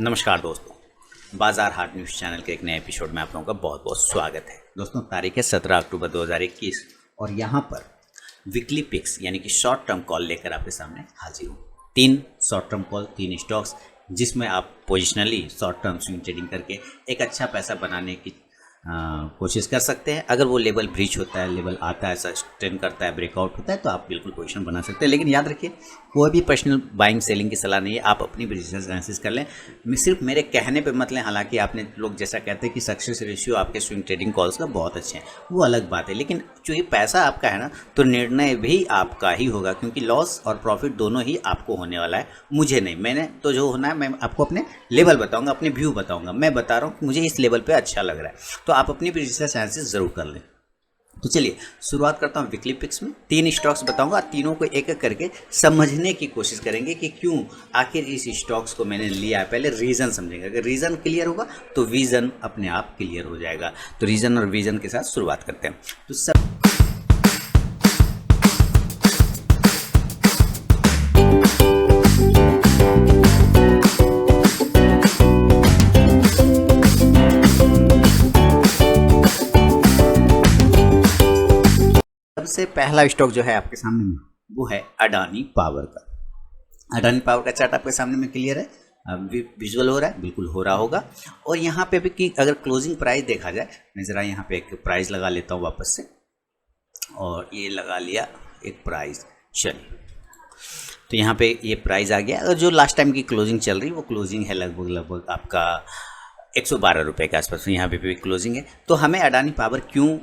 नमस्कार दोस्तों, बाजार हाट न्यूज़ चैनल के एक नए एपिसोड में आप लोगों का बहुत बहुत स्वागत है। दोस्तों, तारीख है 17 अक्टूबर 2021 और यहाँ पर वीकली पिक्स यानी कि शॉर्ट टर्म कॉल लेकर आपके सामने हाजिर हूँ। 3 शॉर्ट टर्म कॉल, 3 स्टॉक्स जिसमें आप positionally short term swing trading करके एक अच्छा पैसा बनाने की कोशिश कर सकते हैं। अगर वो लेवल ब्रीच होता है, लेवल आता है, सस्टेन करता है, ब्रेकआउट होता है तो आप बिल्कुल पोजीशन बना सकते हैं। लेकिन याद रखिए, कोई भी पर्सनल बाइंग सेलिंग की सलाह नहीं है, आप अपनी बिजनेस एनालिसिस कर लें, सिर्फ मेरे कहने पे मत लें। हालांकि आपने लोग जैसा कहते हैं कि सक्सेस रेशियो आपके स्विंग ट्रेडिंग कॉल्स का बहुत अच्छे हैं, वो अलग बात है। लेकिन जो ये पैसा आपका है ना, तो निर्णय भी आपका ही होगा, क्योंकि लॉस और प्रॉफिट दोनों ही आपको होने वाला है, मुझे नहीं। मैंने तो जो होना है मैं आपको अपने लेवल बताऊँगा, अपने व्यू बताऊँगा। मैं बता रहा हूँ कि मुझे इस लेवल पर अच्छा लग रहा है, तो आप अपनी बिजनेस एनालिसिस ज़रूर कर लें। तो चलिए शुरुआत करता हूँ वीकली पिक्स में। 3 स्टॉक्स बताऊंगा, तीनों को एक एक करके समझने की कोशिश करेंगे कि क्यों आखिर इस स्टॉक्स को मैंने लिया है। पहले रीज़न समझेंगे, अगर रीज़न क्लियर होगा तो विज़न अपने आप क्लियर हो जाएगा। तो रीज़न और विज़न के साथ शुरुआत करते हैं। तो सबसे पहला स्टॉक जो है आपके सामने में वो है अडानी पावर का। अडानी पावर का चार्ट आपके सामने में क्लियर है, विजुअल हो रहा है, बिल्कुल हो रहा होगा। और यहाँ पे भी कि अगर क्लोजिंग प्राइस देखा जाए, मैं ज़रा यहाँ पे एक प्राइस लगा लेता हूँ वापस से, और ये लगा लिया एक प्राइस। चलिए, तो यहाँ पे ये प्राइस आ गया। और जो लास्ट टाइम की क्लोजिंग चल रही है वो क्लोजिंग है लगभग आपका 112 रुपये के आसपास, यहाँ पे भी क्लोजिंग है। तो हमें अडानी पावर क्यों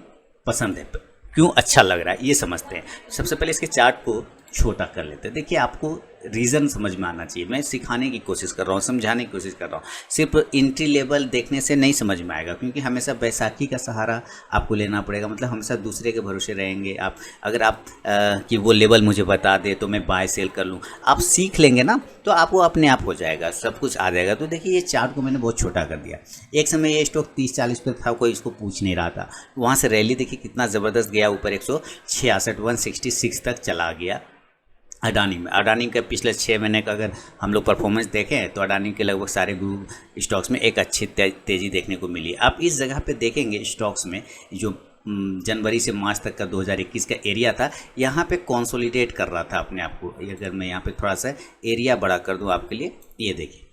पसंद है, क्यों अच्छा लग रहा है, ये समझते हैं। सबसे पहले इसके चार्ट को छोटा कर लेते हैं। देखिए, आपको रीज़न समझ में आना चाहिए। मैं सिखाने की कोशिश कर रहा हूँ, समझाने की कोशिश कर रहा हूँ। सिर्फ एंट्री लेवल देखने से नहीं समझ में आएगा, क्योंकि हमेशा बैसाखी का सहारा आपको लेना पड़ेगा। मतलब हमेशा दूसरे के भरोसे रहेंगे आप। अगर आप कि वो लेवल मुझे बता दे तो मैं बाय सेल कर लूँ, आप सीख लेंगे ना तो आप वो अपने आप हो जाएगा, सब कुछ आ जाएगा। तो देखिए, ये चार्ट को मैंने बहुत छोटा कर दिया। एक समय ये स्टॉक 30-40 पर था, कोई इसको पूछ नहीं रहा था। वहाँ से रैली देखिए कितना ज़बरदस्त गया, ऊपर 166 166 तक चला गया अडानी में। अडानी का पिछले 6 महीने का अगर हम लोग परफॉर्मेंस देखें तो अडानी के लगभग सारे ग्रुप स्टॉक्स में एक अच्छी तेज़ी देखने को मिली। आप इस जगह पे देखेंगे स्टॉक्स में जो जनवरी से मार्च तक का 2021 का एरिया था, यहाँ पे कंसोलिडेट कर रहा था अपने आप को। अगर मैं यहाँ पे थोड़ा सा एरिया बड़ा कर दूँ आपके लिए, ये देखिए,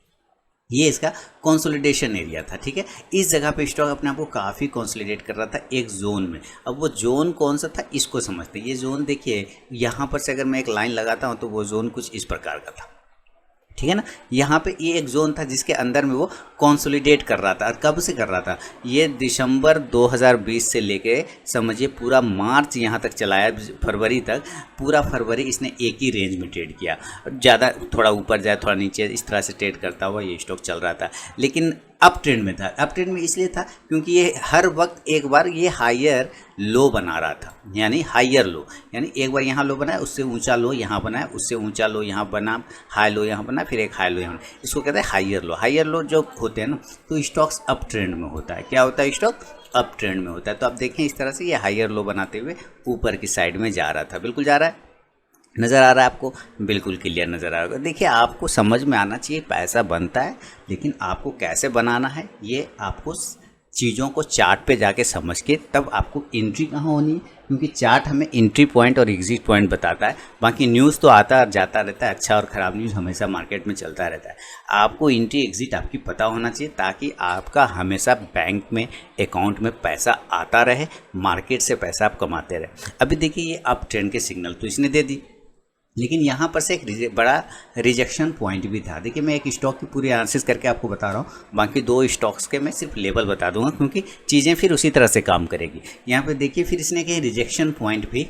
ये इसका कंसोलिडेशन एरिया था। ठीक है, इस जगह पे स्टॉक अपने आप को काफ़ी कंसोलिडेट कर रहा था एक जोन में। अब वो जोन कौन सा था, इसको समझते हैं। ये जोन देखिए, यहाँ पर से अगर मैं एक लाइन लगाता हूँ तो वो जोन कुछ इस प्रकार का था। ठीक है ना, यहाँ पे ये एक जोन था जिसके अंदर में वो कंसोलिडेट कर रहा था। और कब से कर रहा था, ये दिसंबर 2020 से लेके समझिए पूरा मार्च यहाँ तक चलाया, फरवरी तक। पूरा फरवरी इसने एक ही रेंज में ट्रेड किया, ज़्यादा थोड़ा ऊपर जाए थोड़ा नीचे, इस तरह से ट्रेड करता हुआ ये स्टॉक चल रहा था। लेकिन अप ट्रेंड में था। अप ट्रेंड में इसलिए था क्योंकि ये हर वक्त एक बार ये हायर लो बना रहा था, यानी हायर लो, यानी एक बार यहाँ लो बनाया, उससे ऊंचा लो यहाँ बनाया, उससे ऊंचा लो यहाँ बना, हाई लो यहाँ बना, फिर एक हाई लो यहाँ। इसको कहते हैं हायर लो। हायर लो जो होते हैं ना, तो स्टॉक्स अप ट्रेंड में होता है। क्या होता है, स्टॉक अप ट्रेंड में होता है। तो आप देखें इस तरह से ये हायर लो बनाते हुए ऊपर की साइड में जा रहा था। बिल्कुल जा रहा है, नज़र आ रहा है आपको, बिल्कुल क्लियर नज़र आ रहा है। देखिए, आपको समझ में आना चाहिए पैसा बनता है, लेकिन आपको कैसे बनाना है ये आपको चीज़ों को चार्ट पे जाके समझ के तब आपको एंट्री कहाँ होनी है, क्योंकि चार्ट हमें एंट्री पॉइंट और एग्जिट पॉइंट बताता है। बाकी न्यूज़ तो आता और जाता रहता है, अच्छा और ख़राब न्यूज़ हमेशा मार्केट में चलता रहता है। आपको एंट्री एग्जिट आपकी पता होना चाहिए, ताकि आपका हमेशा बैंक में अकाउंट में पैसा आता रहे, मार्केट से पैसा आप कमाते रहे। अभी देखिए, ये अप ट्रेंड के सिग्नल तो इसने दे दी, लेकिन यहाँ पर से एक बड़ा रिजेक्शन पॉइंट भी था। देखिए, मैं एक स्टॉक की पूरी एनालिसिस करके आपको बता रहा हूँ, बाकी 2 स्टॉक्स के मैं सिर्फ लेवल बता दूंगा, क्योंकि चीज़ें फिर उसी तरह से काम करेगी। यहाँ पे देखिए, फिर इसने कहीं रिजेक्शन पॉइंट भी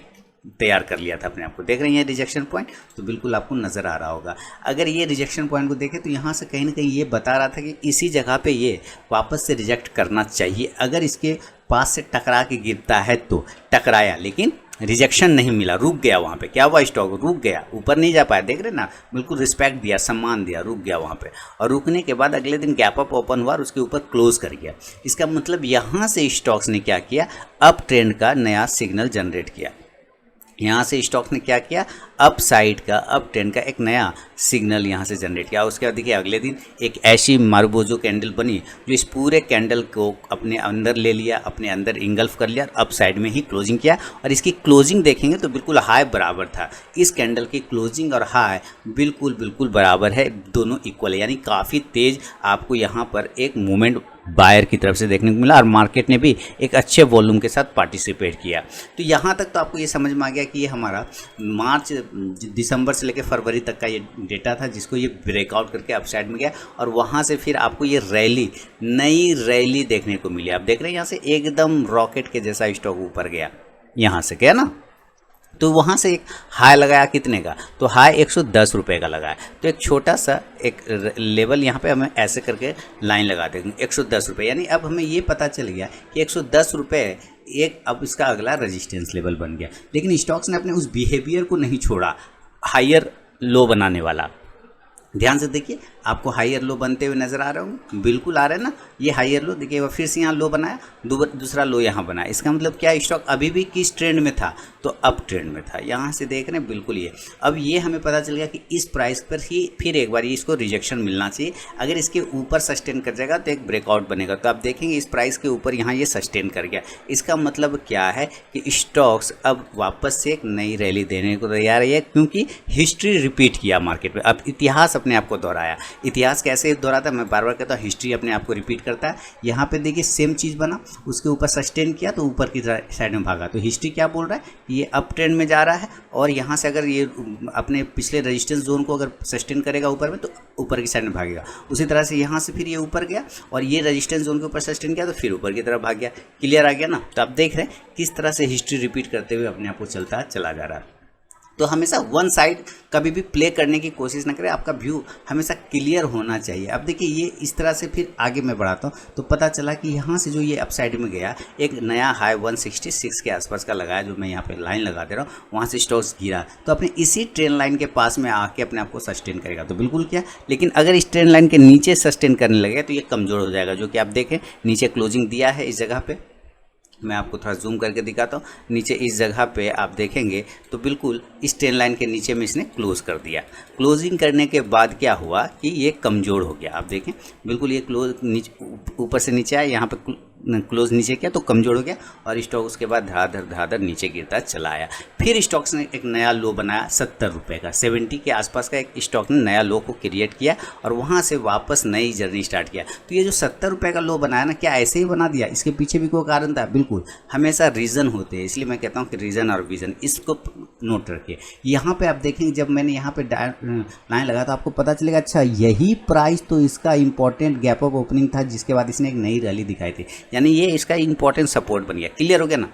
तैयार कर लिया था अपने आप को। देख रहे हैं रिजेक्शन पॉइंट, तो बिल्कुल आपको नज़र आ रहा होगा। अगर ये रिजेक्शन पॉइंट को देखें तो यहाँ से कहीं ना कहीं ये बता रहा था कि इसी जगह पे ये वापस से रिजेक्ट करना चाहिए। अगर इसके पास से टकरा के गिरता है तो टकराया, लेकिन रिजेक्शन नहीं मिला, रुक गया वहाँ पे। क्या हुआ, स्टॉक रुक गया, ऊपर नहीं जा पाया। देख रहे ना, बिल्कुल रिस्पेक्ट दिया, सम्मान दिया, रुक गया वहाँ पे। और रुकने के बाद अगले दिन गैप अप ओपन हुआ और उसके ऊपर क्लोज कर गया। इसका मतलब यहाँ से स्टॉक्स ने क्या किया, अप ट्रेंड का नया सिग्नल जनरेट किया। यहाँ से स्टॉक ने क्या किया, अप साइड का, अप ट्रेंड का एक नया सिग्नल यहाँ से जनरेट किया। उसके बाद देखिए अगले दिन एक ऐसी मारुबोजो कैंडल बनी जो इस पूरे कैंडल को अपने अंदर ले लिया, अपने अंदर इंगल्फ कर लिया, अप साइड में ही क्लोजिंग किया। और इसकी क्लोजिंग देखेंगे तो बिल्कुल हाई बराबर था। इस कैंडल की क्लोजिंग और हाई बिल्कुल बराबर है, दोनों इक्वल है, यानी काफ़ी तेज़ आपको यहाँ पर एक मूवमेंट बायर की तरफ से देखने को मिला और मार्केट ने भी एक अच्छे वॉल्यूम के साथ पार्टिसिपेट किया। तो यहाँ तक तो आपको ये समझ में आ गया कि ये हमारा मार्च दिसंबर से लेकर फरवरी तक का ये डेटा था, जिसको ये ब्रेकआउट करके अपसाइड में गया और वहाँ से फिर आपको ये रैली, नई रैली देखने को मिली। आप देख रहे हैं यहाँ से एकदम रॉकेट के जैसा स्टॉक ऊपर गया, यहाँ से गया ना। तो वहाँ से एक हाई लगाया कितने का, तो हाई 110 रुपये का लगाया। तो एक छोटा सा एक लेवल यहाँ पे हमें ऐसे करके लाइन लगा देंगे 110 रुपये, यानी अब हमें ये पता चल गया कि 110 रुपये एक अब इसका अगला रेजिस्टेंस लेवल बन गया। लेकिन स्टॉक्स ने अपने उस बिहेवियर को नहीं छोड़ा, हायर लो बनाने वाला। ध्यान से देखिए, आपको हायर लो बनते हुए नज़र आ रहे होंगे, बिल्कुल आ रहे हैं ना। ये हायर लो देखिए, फिर से यहाँ लो बनाया, दूसरा लो यहाँ बनाया। इसका मतलब क्या, स्टॉक अभी भी किस ट्रेंड में था, तो अप ट्रेंड में था। यहाँ से देख रहे हैं बिल्कुल ये। अब ये हमें पता चल गया कि इस प्राइस पर ही फिर एक बार ये इसको रिजेक्शन मिलना चाहिए। अगर इसके ऊपर सस्टेन कर जाएगा तो एक ब्रेकआउट बनेगा। तो आप देखेंगे इस प्राइस के ऊपर यहाँ ये सस्टेन कर गया। इसका मतलब क्या है कि स्टॉक्स अब वापस से एक नई रैली देने को तैयार है, क्योंकि हिस्ट्री रिपीट किया मार्केट में। अब इतिहास अपने आप को दोहराया। इतिहास कैसे दोहराता है, मैं बार बार कहता हूँ, हिस्ट्री अपने आप को रिपीट करता है। यहाँ पे देखिए सेम चीज़ बना, उसके ऊपर सस्टेन किया तो ऊपर की साइड में भागा। तो हिस्ट्री क्या बोल रहा है, ये अप ट्रेंड में जा रहा है और यहाँ से अगर ये अपने पिछले रेजिस्टेंस जोन को अगर सस्टेन करेगा ऊपर में तो ऊपर की साइड में भागेगा। उसी तरह से यहाँ से फिर ये ऊपर गया और ये रेजिस्टेंस जोन के ऊपर सस्टेन किया तो फिर ऊपर की तरफ भाग गया। क्लियर आ गया ना। तो आप देख रहे हैं किस तरह से हिस्ट्री रिपीट करते हुए अपने आप को चलता चला जा रहा है। तो हमेशा वन साइड कभी भी प्ले करने की कोशिश ना करें, आपका व्यू हमेशा क्लियर होना चाहिए। अब देखिए ये इस तरह से फिर आगे मैं बढ़ाता हूँ तो पता चला कि यहाँ से जो ये अप साइड में गया, एक नया हाई 166 के आसपास का लगाया, जो मैं यहाँ पे लाइन लगा दे रहा हूँ, वहाँ से स्टॉक्स गिरा तो अपने इसी ट्रेंड लाइन के पास में आके अपने आप को सस्टेन करेगा तो बिल्कुल क्या। लेकिन अगर इस ट्रेंड लाइन के नीचे सस्टेन करने लगेगा तो ये कमज़ोर हो जाएगा, जो कि आप देखें नीचे क्लोजिंग दिया है इस जगह पे। मैं आपको थोड़ा जूम करके दिखाता हूँ। नीचे इस जगह पे आप देखेंगे तो बिल्कुल इस ट्रेंड लाइन के नीचे में इसने क्लोज कर दिया। क्लोजिंग करने के बाद क्या हुआ कि ये कमज़ोर हो गया। आप देखें बिल्कुल ये क्लोज ऊपर से नीचे आया, यहाँ पे क्लोज नीचे किया तो कमज़ोर हो गया और स्टॉक उसके बाद धड़ाधड़ नीचे गिरता चला आया। फिर स्टॉक्स ने एक नया लो बनाया 70 रुपये का, 70 के आसपास का एक स्टॉक ने नया लो को क्रिएट किया और वहाँ से वापस नई जर्नी स्टार्ट किया। तो ये जो 70 रुपये का लो बनाया ना, क्या ऐसे ही बना दिया, इसके पीछे भी कोई कारण था? बिल्कुल, हमेशा रीज़न होते हैं, इसलिए मैं कहता हूँ कि रीज़न और विज़न इसको नोट रखिए। यहाँ पे आप देखेंगे जब मैंने यहाँ पे लाइन लगा तो आपको पता चलेगा अच्छा यही प्राइस तो इसका इंपॉर्टेंट गैप ऑफ ओपनिंग था, जिसके बाद इसने एक नई रैली दिखाई थी, यानी ये इसका इंपॉर्टेंट सपोर्ट बन गया। क्लियर हो गया ना।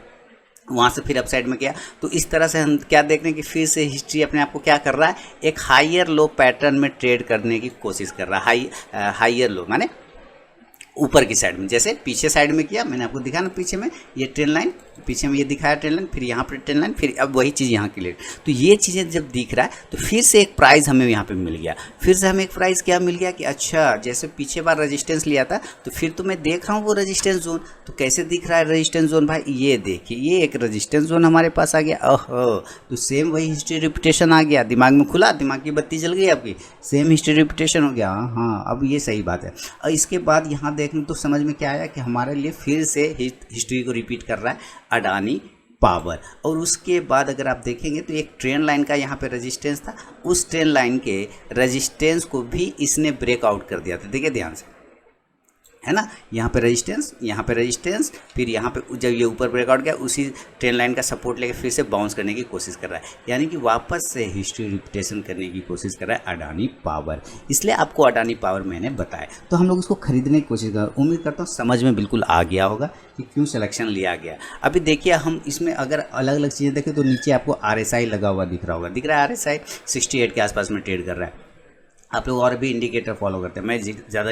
वहाँ से फिर अपसाइड में गया। तो इस तरह से हम क्या देख रहे हैं कि फिर से हिस्ट्री अपने आप को क्या कर रहा है, एक हायर लो पैटर्न में ट्रेड करने की कोशिश कर रहा है। हायर लो माने ऊपर की साइड में, जैसे पीछे साइड में किया मैंने आपको दिखाया ना, पीछे में ये ट्रेंड लाइन, पीछे में ये दिखाया ट्रेंड लाइन, फिर यहाँ पर ट्रेंड लाइन, फिर अब वही चीज़ यहाँ क्लियर। तो ये चीज़ें जब दिख रहा है तो फिर से एक प्राइस हमें यहाँ पे मिल गया। फिर से हमें एक प्राइस क्या मिल गया कि अच्छा जैसे पीछे बार रेजिस्टेंस लिया था तो फिर तो मैं देख रहा हूँ वो रेजिस्टेंस जोन। तो कैसे दिख रहा है रेजिस्टेंस जोन भाई, ये देखिए ये एक रेजिस्टेंस जोन हमारे पास आ गया। ओहो, तो सेम वही हिस्ट्री रिपीटेशन आ गया, दिमाग में खुला, दिमाग की बत्ती जल गई आपकी, सेम हिस्ट्री रिपीटेशन हो गया। हाँ अब ये सही बात है। और इसके बाद यहाँ देखने तो समझ में क्या आया कि हमारे लिए फिर से हिस्ट्री को रिपीट कर रहा है अडानी पावर। और उसके बाद अगर आप देखेंगे तो एक ट्रेंड लाइन का यहाँ पे रेजिस्टेंस था, उस ट्रेंड लाइन के रेजिस्टेंस को भी इसने ब्रेकआउट कर दिया था। देखिए ध्यान से, है ना, यहाँ पे रेजिस्टेंस, फिर यहाँ पे जब ये ऊपर ब्रेकआउट गया उसी ट्रेंड लाइन का सपोर्ट लेके फिर से बाउंस करने की कोशिश कर रहा है, यानी कि वापस से हिस्ट्री रिपीटेशन करने की कोशिश कर रहा है अडानी पावर। इसलिए आपको अडानी पावर मैंने बताया, तो हम लोग उसको खरीदने की कोशिश कर, उम्मीद करता हूँ समझ में बिल्कुल आ गया होगा कि क्यों सिलेक्शन लिया गया। अभी देखिए हम इसमें अगर अलग अलग चीज़ें देखें तो नीचे आपको RSI लगा हुआ दिख रहा होगा, दिख रहा है RSI 68 के आसपास में ट्रेड कर रहा है। आप लोग और भी इंडिकेटर फॉलो करते हैं, मैं ज़्यादा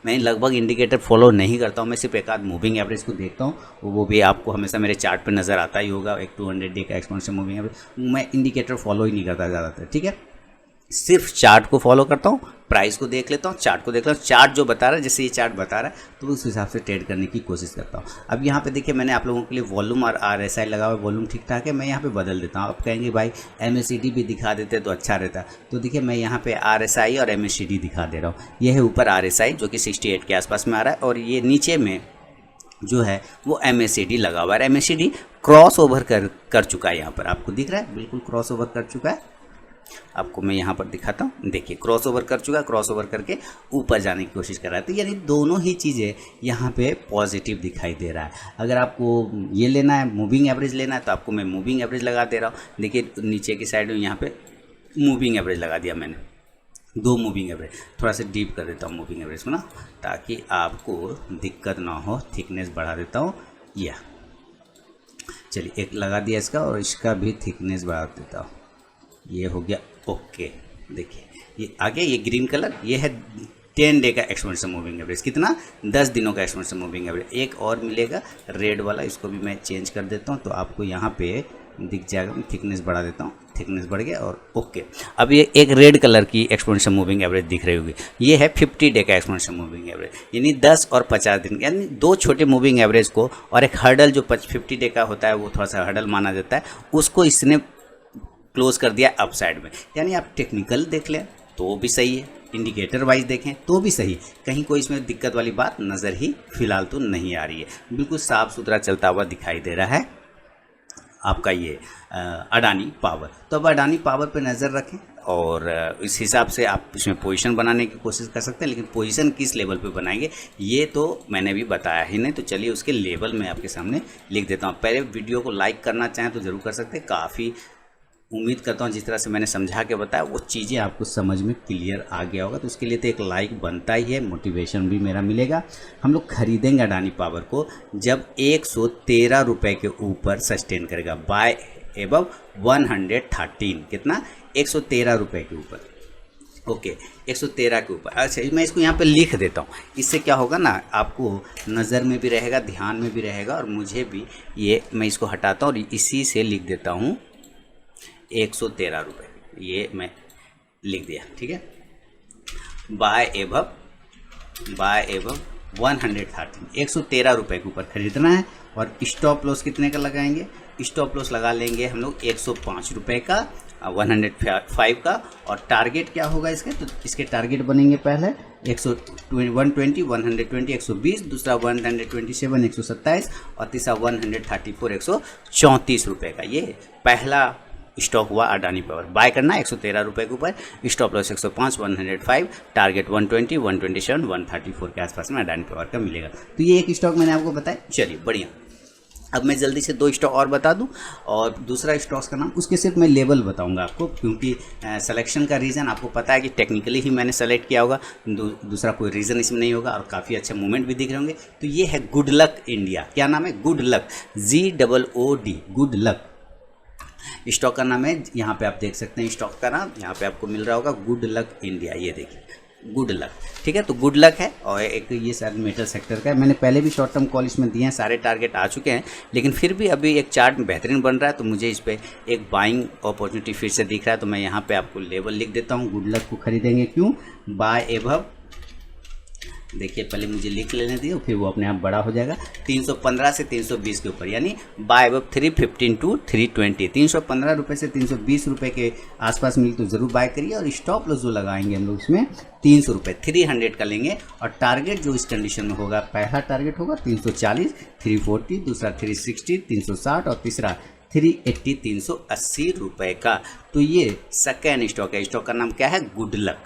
मैं लगभग इंडिकेटर फॉलो नहीं करता हूँ, मैं सिर्फ एक आध मूविंग एवरेज को देखता हूँ, वो भी आपको हमेशा मेरे चार्ट पे नज़र आता ही होगा, एक 200 डे का एक्सपोनेंशियल मूविंग एवरेज। मैं इंडिकेटर फॉलो ही नहीं करता ज़्यादातर, ठीक है। सिर्फ चार्ट को फॉलो करता हूँ, प्राइस को देख लेता हूँ, चार्ट को देख लेता हूँ, चार्ट जो बता रहा है, जैसे ये चार्ट बता रहा है तो उस हिसाब से ट्रेड करने की कोशिश करता हूँ। अब यहाँ पे देखिए मैंने आप लोगों के लिए वॉल्यूम और RSI लगा हुआ है, वॉल्यूम ठीक ठाक है, मैं यहाँ पे बदल देता हूँ। आप कहेंगे भाई MACD भी दिखा देते तो अच्छा रहता, तो देखिए मैं यहाँ पे RSI और MACD दिखा दे रहा हूँ। ये है ऊपर RSI जो कि 68 के आसपास में आ रहा है, और ये नीचे में जो है वो MACD लगा हुआ है। MACD क्रॉस ओवर कर चुका है, यहाँ पर आपको दिख रहा है, बिल्कुल क्रॉस ओवर कर चुका है। आपको मैं यहाँ पर दिखाता हूँ, देखिए क्रॉस ओवर कर चुका है, क्रॉस ओवर करके ऊपर जाने की कोशिश कर रहा है। तो यानी दोनों ही चीज़ें यहाँ पे पॉजिटिव दिखाई दे रहा है। अगर आपको ये लेना है, मूविंग एवरेज लेना है, तो आपको मैं मूविंग एवरेज लगा दे रहा हूँ। देखिए नीचे की साइड में यहाँ पे मूविंग एवरेज लगा दिया मैंने, 2 मूविंग एवरेज। थोड़ा सा डीप कर देता हूँ मूविंग एवरेज को ना, ताकि आपको दिक्कत ना हो। थिकनेस बढ़ा देता हूँ, या चलिए एक लगा दिया इसका, और इसका भी थिकनेस बढ़ा देता हूँ। ये हो गया ओके। देखिए ये आगे ये ग्रीन कलर, ये है 10 डे का एक्सपोनेंशियल मूविंग एवरेज। कितना? 10 दिनों का एक्सपोनेंशियल मूविंग एवरेज। एक और मिलेगा रेड वाला, इसको भी मैं चेंज कर देता हूँ तो आपको यहाँ पे दिख जाएगा। मैं थिकनेस बढ़ा देता हूँ, थिकनेस बढ़ गया, और ओके। अब ये एक रेड कलर की एक्सपोनेंशियल मूविंग एवरेज दिख रही होगी, ये है 50 डे का एक्सपोनेंशियल मूविंग एवरेज, यानी 10 और 50 दिन, यानी 2 छोटे मूविंग एवरेज को, और एक हर्डल जो 50 डे का होता है वो थोड़ा सा हर्डल माना जाता है, उसको इसने क्लोज कर दिया अप साइड में। यानी आप टेक्निकल देख लें तो भी सही है, इंडिकेटर वाइज देखें तो भी सही, कहीं कोई इसमें दिक्कत वाली बात नज़र ही फिलहाल तो नहीं आ रही है। बिल्कुल साफ सुथरा चलता हुआ दिखाई दे रहा है आपका ये अडानी पावर। तो अब अडानी पावर पे नज़र रखें, और इस हिसाब से आप इसमें पोजीशन बनाने की कोशिश कर सकते हैं। लेकिन पोजीशन किस लेवल पे बनाएंगे ये तो मैंने भी बताया ही नहीं, तो चलिए उसके लेवल मैं आपके सामने लिख देता हूँ। पहले वीडियो को लाइक करना चाहें तो ज़रूर कर सकते हैं। काफ़ी उम्मीद करता हूँ जिस तरह से मैंने समझा के बताया वो चीज़ें आपको समझ में क्लियर आ गया होगा। तो उसके लिए तो एक लाइक बनता ही है, मोटिवेशन भी मेरा मिलेगा। हम लोग खरीदेंगे अडानी पावर को जब 113 रुपये के ऊपर सस्टेन करेगा, बाय एबव 113। कितना? 113 रुपये के ऊपर, ओके 113 के ऊपर। अच्छा मैं इसको यहाँ पे लिख देता हूँ, इससे क्या होगा ना, आपको नज़र में भी रहेगा, ध्यान में भी रहेगा, और मुझे भी ये, मैं इसको हटाता हूँ और इसी से लिख देता हूँ 113 रुपये, ये मैं लिख दिया, ठीक है। बाय एबव 113, 113 रुपये के ऊपर खरीदना है। और स्टॉप लॉस कितने का लगाएंगे? स्टॉप लॉस लगा लेंगे हम लोग 105 रुपये का, 105 का। और टारगेट क्या होगा इसके? तो इसके टारगेट बनेंगे पहले 120, 120, दूसरा 127, 127, और तीसरा 134, 134 रुपये का। ये पहला स्टॉक हुआ अडानी पावर। बाय करना 113 रुपये के ऊपर, स्टॉप लॉस 105, 105, टारगेट 120, 127, 134 के आसपास में अडानी पावर का मिलेगा। तो ये एक स्टॉक मैंने आपको बताया। चलिए बढ़िया। अब मैं जल्दी से 2 स्टॉक और बता दूं, और दूसरा स्टॉक्स का नाम, उसके सिर्फ मैं लेवल बताऊंगा आपको, क्योंकि सिलेक्शन का रीज़न आपको पता है कि टेक्निकली ही मैंने सेलेक्ट किया होगा, दूसरा कोई रीज़न इसमें नहीं होगा, और काफ़ी अच्छे मूवमेंट भी दिख रहे होंगे। तो ये है गुड लक इंडिया। क्या नाम है? Good luck, GOOD, good luck stock का नाम है। यहाँ पे आप देख सकते हैं स्टॉक का नाम, यहाँ पे आपको मिल रहा होगा गुड लक इंडिया। ये देखिए गुड लक, ठीक है। तो गुड लक है, और एक ये शायद मेटल सेक्टर का है। मैंने पहले भी शॉर्ट टर्म कॉल इसमें दिए हैं, सारे टारगेट आ चुके हैं, लेकिन फिर भी अभी एक चार्ट बेहतरीन बन रहा है, तो मुझे इस पर एक बाइंग अपॉर्चुनिटी फिर से दिख रहा है। तो मैं यहाँ पे आपको लेवल लिख देता हूँ, गुड लक को खरीदेंगे। क्यों? बाय एबव, देखिए पहले मुझे लिख लेने दिए, फिर वो अपने आप बड़ा हो जाएगा। 315 से 320 के ऊपर, यानी बाय एबव 315 टू 320, 315 रुपये से 320 रुपये के आसपास मिली तो ज़रूर बाय करिए। और स्टॉप लॉस जो लगाएंगे हम लोग इसमें 300 रुपये, 300 का लेंगे। और टारगेट जो इस कंडीशन में होगा, पहला टारगेट होगा 340, 340, दूसरा 360, 360, और तीसरा 380, 380 रुपये का। तो ये सेकेंड स्टॉक है। स्टॉक का नाम क्या है? Good luck.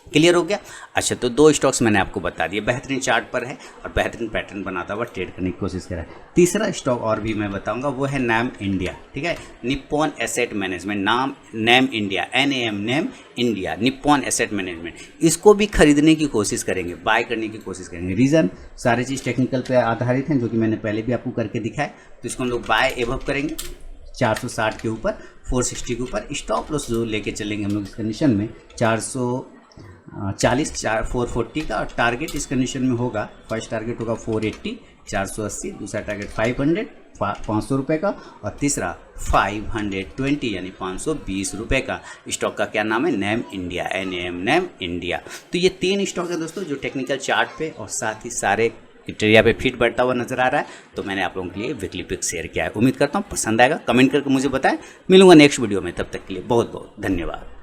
क्लियर हो गया? अच्छा, तो 2 स्टॉक्स मैंने आपको बता दिए, बेहतरीन चार्ट पर है और बेहतरीन पैटर्न बनाता हुआ ट्रेड करने की कोशिश कर रहा है। तीसरा स्टॉक और भी मैं बताऊंगा, वो है नाम इंडिया, ठीक है। Nippon asset management, name India, NAM, name India, Nippon asset management. इसको भी खरीदने की कोशिश करेंगे, बाय करने की कोशिश करेंगे। रीज़न, सारी चीज़ टेक्निकल पे आधारित हैं, जो कि मैंने पहले भी आपको करके दिखाया। तो इसको हम लोग बाय एबव करेंगे 460 के ऊपर, 460 के ऊपर। स्टॉप लॉस जो लेके चलेंगे हम लोग इस कंडीशन में 40 440 का, और टारगेट इस कंडीशन में होगा, फर्स्ट टारगेट होगा 480 480, दूसरा टारगेट 500 500 रुपये का, और तीसरा 520 यानी 520 रुपये का। स्टॉक का क्या नाम है? Name India, NAM name India. तो ये 3 स्टॉक है दोस्तों जो टेक्निकल चार्ट पे और साथ ही सारे क्राइटेरिया पे फिट बैठता हुआ नजर आ रहा है। तो मैंने आप लोगों के लिए वीकली पिक शेयर किया है। उम्मीद करता हूँ पसंद आएगा, कमेंट करके मुझे बताएं। मिलूंगा नेक्स्ट वीडियो में, तब तक के लिए बहुत बहुत धन्यवाद।